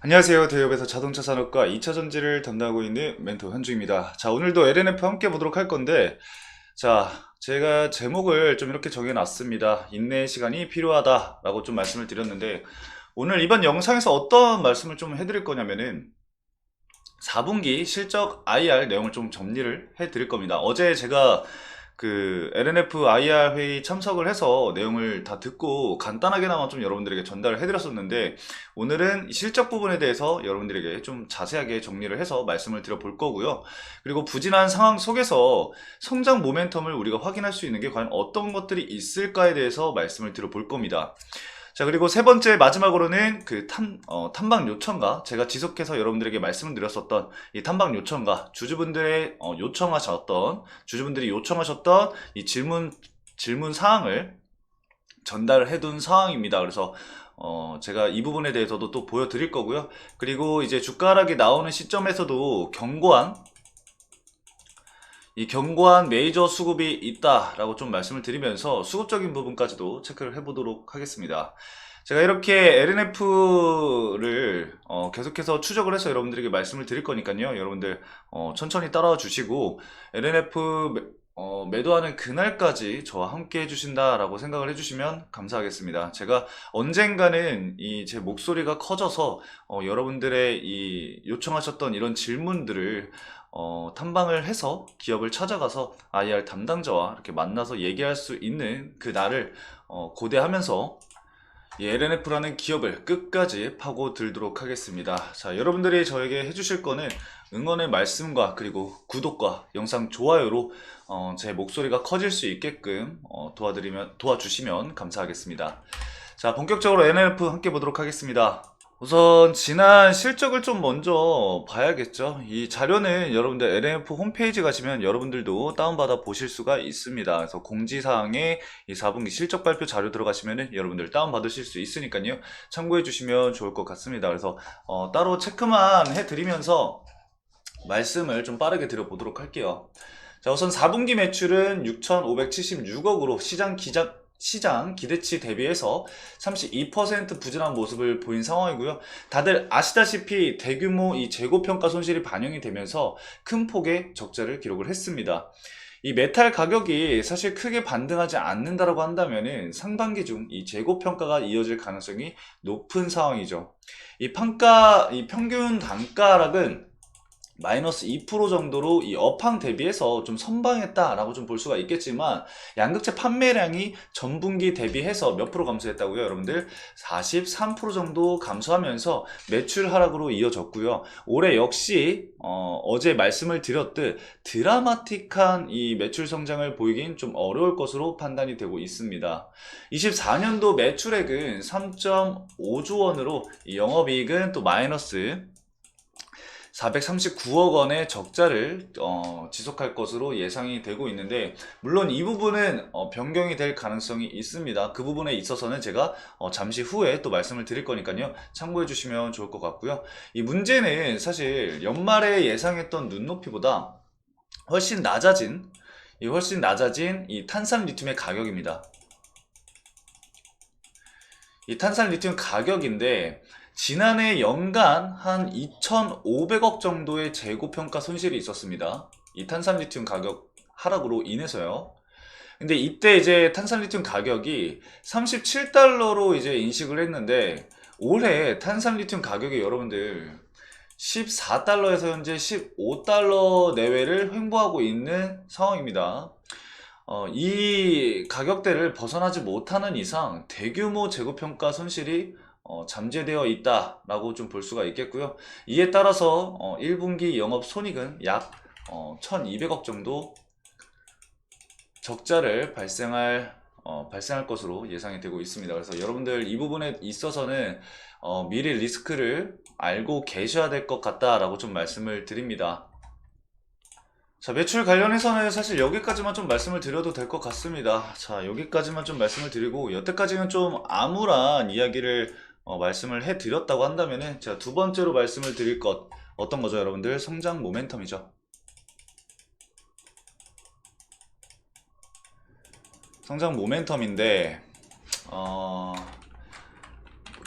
안녕하세요. 대기업에서 자동차 산업과 2차 전지를 담당하고 있는 멘토 현주입니다. 자, 오늘도 LNF 함께 보도록 할 건데, 자, 제가 제목을 좀 이렇게 정해놨습니다. 인내의 시간이 필요하다라고 좀 말씀을 드렸는데, 오늘 이번 영상에서 어떤 말씀을 좀 해드릴 거냐면은, 4분기 실적 IR 내용을 좀 정리를 해드릴 겁니다. 어제 제가 그 LNF IR 회의 참석을 해서 내용을 다 듣고 간단하게나마 좀 여러분들에게 전달을 해드렸었는데, 오늘은 실적 부분에 대해서 여러분들에게 좀 자세하게 정리를 해서 말씀을 드려볼 거고요. 그리고 부진한 상황 속에서 성장 모멘텀을 우리가 확인할 수 있는 게 과연 어떤 것들이 있을까에 대해서 말씀을 드려볼 겁니다. 자, 그리고 세 번째 마지막으로는 그 탐방 요청과 제가 지속해서 여러분들에게 말씀을 드렸었던 이 탐방 요청과 주주분들이 요청하셨던 이 질문 사항을 전달을 해둔 상황입니다. 그래서 제가 이 부분에 대해서도 또 보여드릴 거고요. 그리고 이제 주가 하락이 나오는 시점에서도 견고한 메이저 수급이 있다라고 좀 말씀을 드리면서 수급적인 부분까지도 체크를 해보도록 하겠습니다. 제가 이렇게 LNF를 계속해서 추적을 해서 여러분들에게 말씀을 드릴 거니까요. 여러분들 천천히 따라와 주시고 LNF 매도하는 그날까지 저와 함께 해주신다라고 생각을 해주시면 감사하겠습니다. 제가 언젠가는 이 제 목소리가 커져서 여러분들의 이 요청하셨던 이런 질문들을 탐방을 해서 기업을 찾아가서 IR 담당자와 이렇게 만나서 얘기할 수 있는 그 날을 고대하면서 이 LNF라는 기업을 끝까지 파고들도록 하겠습니다. 자, 여러분들이 저에게 해주실 거는 응원의 말씀과 그리고 구독과 영상 좋아요로 제 목소리가 커질 수 있게끔 도와주시면 감사하겠습니다. 자, 본격적으로 LNF 함께 보도록 하겠습니다. 우선 지난 실적을 좀 먼저 봐야겠죠. 이 자료는 여러분들 LNF 홈페이지 가시면 여러분들도 다운받아 보실 수가 있습니다. 그래서 공지사항에 이 4분기 실적 발표 자료 들어가시면 여러분들 다운받으실 수 있으니까요. 참고해 주시면 좋을 것 같습니다. 그래서 따로 체크만 해드리면서 말씀을 좀 빠르게 드려보도록 할게요. 자, 우선 4분기 매출은 6,576억으로 시장 기대치 대비해서 32% 부진한 모습을 보인 상황이고요. 다들 아시다시피 대규모 이 재고평가 손실이 반영이 되면서 큰 폭의 적자를 기록을 했습니다. 이 메탈 가격이 사실 크게 반등하지 않는다라고 한다면은 상반기 중 이 재고평가가 이어질 가능성이 높은 상황이죠. 이 평균 단가락은 마이너스 2% 정도로 이 업황 대비해서 좀 선방했다라고 좀 볼 수가 있겠지만 양극재 판매량이 전분기 대비해서 몇 프로 감소했다고요? 여러분들 43% 정도 감소하면서 매출 하락으로 이어졌고요. 올해 역시 어제 말씀을 드렸듯 드라마틱한 이 매출 성장을 보이긴 좀 어려울 것으로 판단이 되고 있습니다. 24년도 매출액은 3.5조 원으로 영업이익은 또 마이너스 439억 원의 적자를 지속할 것으로 예상이 되고 있는데, 물론 이 부분은 변경이 될 가능성이 있습니다. 그 부분에 있어서는 제가 잠시 후에 또 말씀을 드릴 거니까요. 참고해 주시면 좋을 것 같고요. 이 문제는 사실 연말에 예상했던 눈높이보다 훨씬 낮아진 이 탄산 리튬의 가격입니다. 이 탄산 리튬 가격인데 지난해 연간 한 2,500억 정도의 재고평가 손실이 있었습니다. 이 탄산 리튬 가격 하락으로 인해서요. 근데 이때 이제 탄산 리튬 가격이 37달러로 이제 인식을 했는데 올해 탄산 리튬 가격이 여러분들 14달러에서 현재 15달러 내외를 횡보하고 있는 상황입니다. 이 가격대를 벗어나지 못하는 이상 대규모 재고평가 손실이 잠재되어 있다라고 좀 볼 수가 있겠고요. 이에 따라서 1분기 영업 손익은 약 1200억 정도 적자를 발생할 것으로 예상이 되고 있습니다. 그래서 여러분들 이 부분에 있어서는 미리 리스크를 알고 계셔야 될 것 같다라고 좀 말씀을 드립니다. 자, 매출 관련해서는 사실 여기까지만 좀 말씀을 드려도 될 것 같습니다. 자, 여기까지만 좀 말씀을 드리고, 여태까지는 좀 암울한 이야기를 말씀을 해 드렸다고 한다면은, 제가 두 번째로 말씀을 드릴 것, 어떤 거죠, 여러분들? 성장 모멘텀이죠. 성장 모멘텀인데,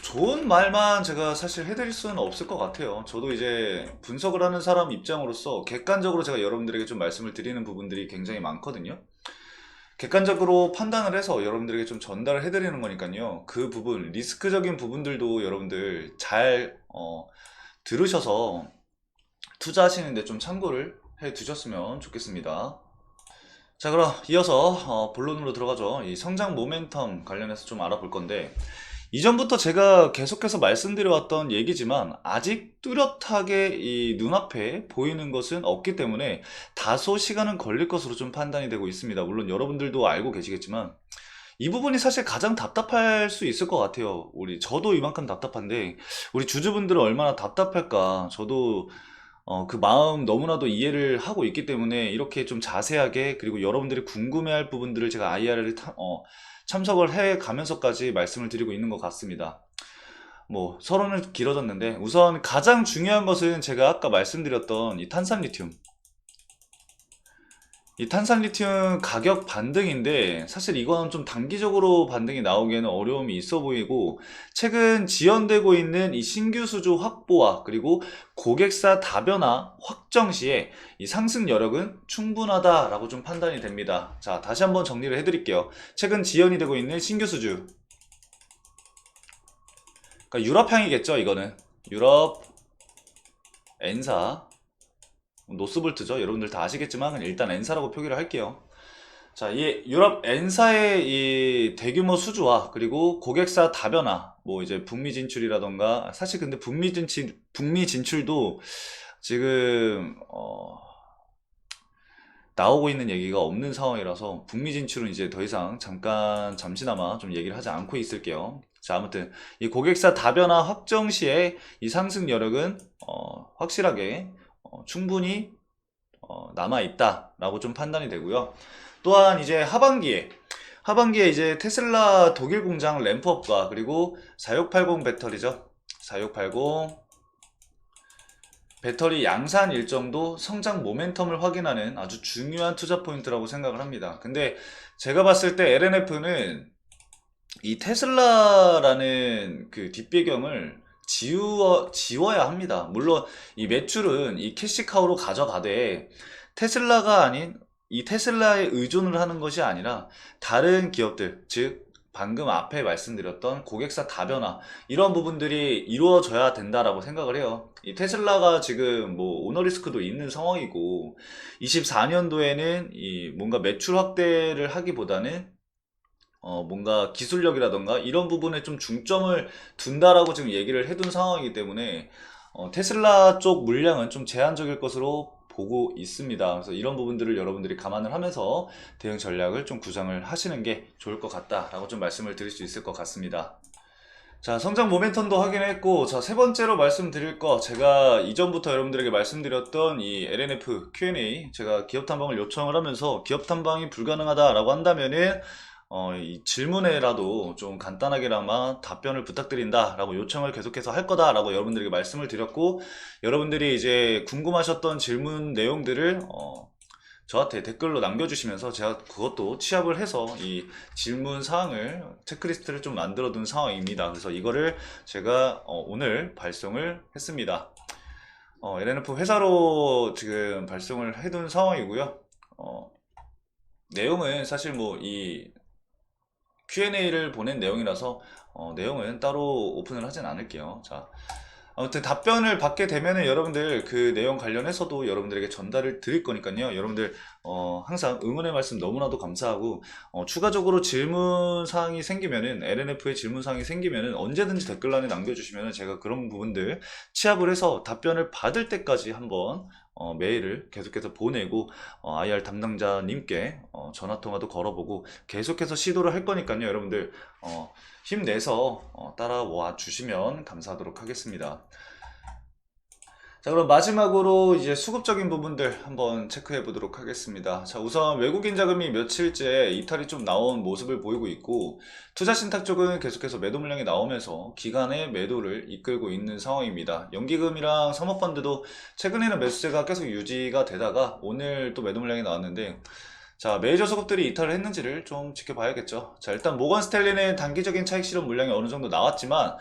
좋은 말만 제가 사실 해드릴 수는 없을 것 같아요. 저도 이제 분석을 하는 사람 입장으로서 객관적으로 제가 여러분들에게 좀 말씀을 드리는 부분들이 굉장히 많거든요. 객관적으로 판단을 해서 여러분들에게 좀 전달을 해드리는 거니까요. 그 부분, 리스크적인 부분들도 여러분들 잘 들으셔서 투자하시는데 좀 참고를 해 두셨으면 좋겠습니다. 자, 그럼 이어서 본론으로 들어가죠. 이 성장 모멘텀 관련해서 좀 알아볼 건데, 이전부터 제가 계속해서 말씀드려왔던 얘기지만 아직 뚜렷하게 이 눈앞에 보이는 것은 없기 때문에 다소 시간은 걸릴 것으로 좀 판단이 되고 있습니다. 물론 여러분들도 알고 계시겠지만 이 부분이 사실 가장 답답할 수 있을 것 같아요. 저도 이만큼 답답한데 우리 주주분들은 얼마나 답답할까. 저도 그 마음 너무나도 이해를 하고 있기 때문에 이렇게 좀 자세하게, 그리고 여러분들이 궁금해할 부분들을 제가 IR을 참석을 해 가면서까지 말씀을 드리고 있는 것 같습니다. 뭐 서론은 길어졌는데 우선 가장 중요한 것은 제가 아까 말씀드렸던 이 탄산 리튬 가격 반등인데, 사실 이건 좀 단기적으로 반등이 나오기에는 어려움이 있어 보이고, 최근 지연되고 있는 이 신규 수주 확보와 그리고 고객사 다변화 확정 시에 이 상승 여력은 충분하다라고 좀 판단이 됩니다. 자, 다시 한번 정리를 해드릴게요. 최근 지연이 되고 있는 신규 수주, 그러니까 유럽향이겠죠. 이거는 유럽 엔사 노스볼트죠. 여러분들 다 아시겠지만 일단 엔사라고 표기를 할게요. 자, 이 유럽 엔사의 이 대규모 수주와 그리고 고객사 다변화, 뭐 이제 북미 진출이라던가, 사실 근데 북미 진출도 지금 나오고 있는 얘기가 없는 상황이라서 북미 진출은 이제 더 이상 잠시나마 좀 얘기를 하지 않고 있을게요. 자, 아무튼 이 고객사 다변화 확정 시에 이 상승 여력은 확실하게 충분히 남아 있다라고 좀 판단이 되고요. 또한 이제 하반기에 이제 테슬라 독일 공장 램프업과 그리고 4680 배터리죠. 4680 배터리 양산 일정도 성장 모멘텀을 확인하는 아주 중요한 투자 포인트라고 생각을 합니다. 근데 제가 봤을 때 LNF는 이 테슬라라는 그 뒷배경을 지워야 합니다. 물론 이 매출은 이 캐시카우로 가져가되 테슬라가 아닌 이 테슬라에 의존을 하는 것이 아니라 다른 기업들, 즉 방금 앞에 말씀드렸던 고객사 다변화, 이런 부분들이 이루어져야 된다라고 생각을 해요. 이 테슬라가 지금 뭐 오너 리스크도 있는 상황이고 24년도에는 이 뭔가 매출 확대를 하기보다는 뭔가 기술력이라던가 이런 부분에 좀 중점을 둔다라고 지금 얘기를 해둔 상황이기 때문에 테슬라 쪽 물량은 좀 제한적일 것으로 보고 있습니다. 그래서 이런 부분들을 여러분들이 감안을 하면서 대응 전략을 좀 구상을 하시는 게 좋을 것 같다라고 좀 말씀을 드릴 수 있을 것 같습니다. 자, 성장 모멘텀도 확인했고, 자, 세 번째로 말씀드릴 거, 제가 이전부터 여러분들에게 말씀드렸던 이 LNF Q&A, 제가 기업 탐방을 요청을 하면서 기업 탐방이 불가능하다라고 한다면은 이 질문에라도 좀 간단하게나마 답변을 부탁드린다라고 요청을 계속해서 할 거다라고 여러분들에게 말씀을 드렸고, 여러분들이 이제 궁금하셨던 질문 내용들을 저한테 댓글로 남겨주시면서 제가 그것도 취합을 해서 이 질문 사항을 체크리스트를 좀 만들어 둔 상황입니다. 그래서 이거를 제가 오늘 발송을 했습니다. LNF 회사로 지금 발송을 해둔 상황이고요. 내용은 사실 뭐 이 Q&A를 보낸 내용이라서 내용은 따로 오픈을 하진 않을게요. 자, 아무튼 답변을 받게 되면은 여러분들 그 내용 관련해서도 여러분들에게 전달을 드릴 거니까요. 여러분들 항상 응원의 말씀 너무나도 감사하고, 추가적으로 질문 사항이 생기면은, LNF의 질문 사항이 생기면은 언제든지 댓글란에 남겨주시면은 제가 그런 부분들 취합을 해서 답변을 받을 때까지 한번 메일을 계속해서 보내고 IR 담당자님께 전화통화도 걸어보고 계속해서 시도를 할 거니까요. 여러분들 힘내서 따라와 주시면 감사하도록 하겠습니다. 자, 그럼 마지막으로 이제 수급적인 부분들 한번 체크해 보도록 하겠습니다. 자, 우선 외국인 자금이 며칠째 이탈이 좀 나온 모습을 보이고 있고, 투자 신탁 쪽은 계속해서 매도 물량이 나오면서 기간의 매도를 이끌고 있는 상황입니다. 연기금이랑 사모펀드도 최근에는 매수세가 계속 유지가 되다가 오늘 또 매도 물량이 나왔는데, 자, 메이저 수급들이 이탈을 했는지를 좀 지켜봐야겠죠. 자, 일단 모건 스탠리는 단기적인 차익 실현 물량이 어느 정도 나왔지만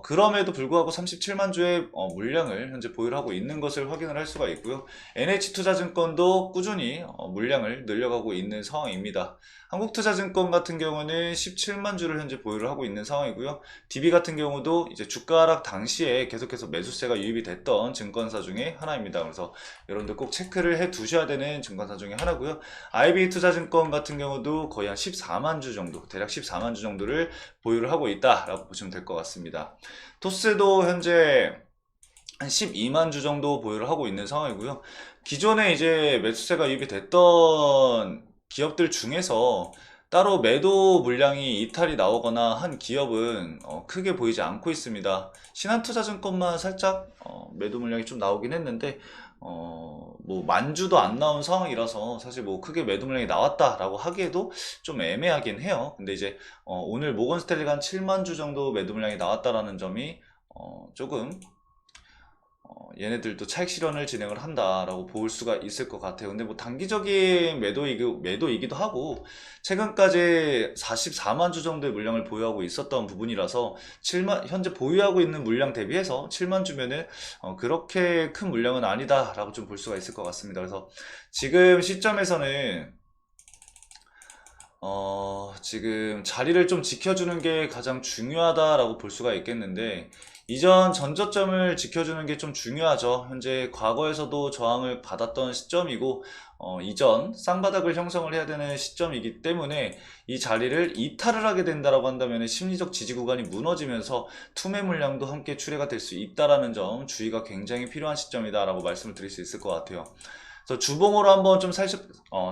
그럼에도 불구하고 37만 주의 물량을 현재 보유를 하고 있는 것을 확인을 할 수가 있고요. NH투자증권도 꾸준히 물량을 늘려가고 있는 상황입니다. 한국투자증권 같은 경우는 17만 주를 현재 보유를 하고 있는 상황이고요. DB 같은 경우도 이제 주가 하락 당시에 계속해서 매수세가 유입이 됐던 증권사 중에 하나입니다. 그래서 여러분들 꼭 체크를 해 두셔야 되는 증권사 중에 하나고요. IB투자증권 같은 경우도 거의 한 14만 주 정도, 대략 14만 주 정도를 보유를 하고 있다라고 보시면 될 것 같습니다. 토스도 현재 한 12만 주 정도 보유를 하고 있는 상황이고요. 기존에 이제 매수세가 유입이 됐던 기업들 중에서 따로 매도 물량이 이탈이 나오거나 한 기업은 크게 보이지 않고 있습니다. 신한투자증권만 살짝 매도 물량이 좀 나오긴 했는데 뭐 만주도 안 나온 상황이라서 사실 뭐 크게 매도 물량이 나왔다라고 하기에도 좀 애매하긴 해요. 근데 이제 오늘 모건스탠리가 한 7만 주 정도 매도 물량이 나왔다라는 점이 조금 얘네들도 차익 실현을 진행을 한다라고 볼 수가 있을 것 같아요. 근데 뭐 단기적인 매도이기도 하고 최근까지 44만 주 정도의 물량을 보유하고 있었던 부분이라서 현재 보유하고 있는 물량 대비해서 7만 주면은 그렇게 큰 물량은 아니다라고 좀 볼 수가 있을 것 같습니다. 그래서 지금 시점에서는 지금 자리를 좀 지켜주는 게 가장 중요하다라고 볼 수가 있겠는데, 이전 전저점을 지켜주는 게 좀 중요하죠. 현재 과거에서도 저항을 받았던 시점이고, 이전 쌍바닥을 형성을 해야 되는 시점이기 때문에 이 자리를 이탈을 하게 된다라고 한다면 심리적 지지 구간이 무너지면서 투매 물량도 함께 출회가 될 수 있다라는 점 주의가 굉장히 필요한 시점이다라고 말씀을 드릴 수 있을 것 같아요. 그래서 주봉으로 한번 좀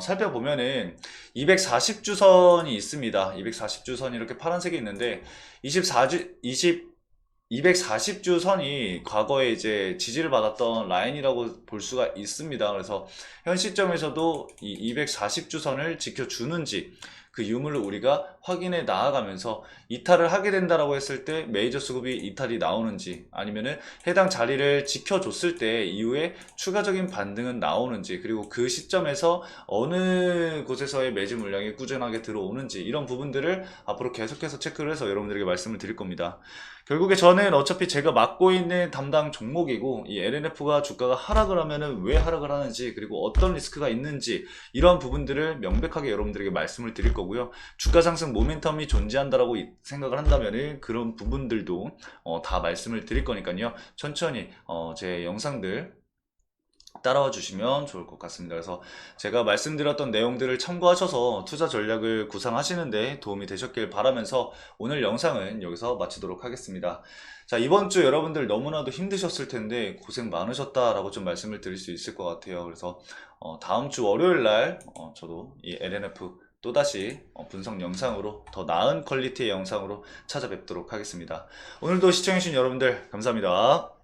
살펴보면은 240주선이 있습니다. 240주선이 이렇게 파란색이 있는데 240주선이 과거에 이제 지지를 받았던 라인이라고 볼 수가 있습니다. 그래서 현 시점에서도 이 240주선을 지켜주는지 그 유무를 우리가 확인해 나아가면서 이탈을 하게 된다라고 했을 때 메이저 수급이 이탈이 나오는지, 아니면은 해당 자리를 지켜줬을 때 이후에 추가적인 반등은 나오는지, 그리고 그 시점에서 어느 곳에서의 매집 물량이 꾸준하게 들어오는지, 이런 부분들을 앞으로 계속해서 체크를 해서 여러분들에게 말씀을 드릴 겁니다. 결국에 저는 어차피 제가 맡고 있는 담당 종목이고, 이 LNF가 주가가 하락을 하면은 왜 하락을 하는지, 그리고 어떤 리스크가 있는지, 이런 부분들을 명백하게 여러분들에게 말씀을 드릴 거고요. 주가 상승 모멘텀이 존재한다라고 생각을 한다면은 그런 부분들도 다 말씀을 드릴 거니까요. 천천히 제 영상들 따라와 주시면 좋을 것 같습니다. 그래서 제가 말씀드렸던 내용들을 참고하셔서 투자 전략을 구상하시는데 도움이 되셨길 바라면서 오늘 영상은 여기서 마치도록 하겠습니다. 자, 이번 주 여러분들 너무나도 힘드셨을 텐데 고생 많으셨다라고 좀 말씀을 드릴 수 있을 것 같아요. 그래서 다음 주 월요일 날 저도 이 LNF 또다시 분석 영상으로 더 나은 퀄리티의 영상으로 찾아뵙도록 하겠습니다. 오늘도 시청해주신 여러분들 감사합니다.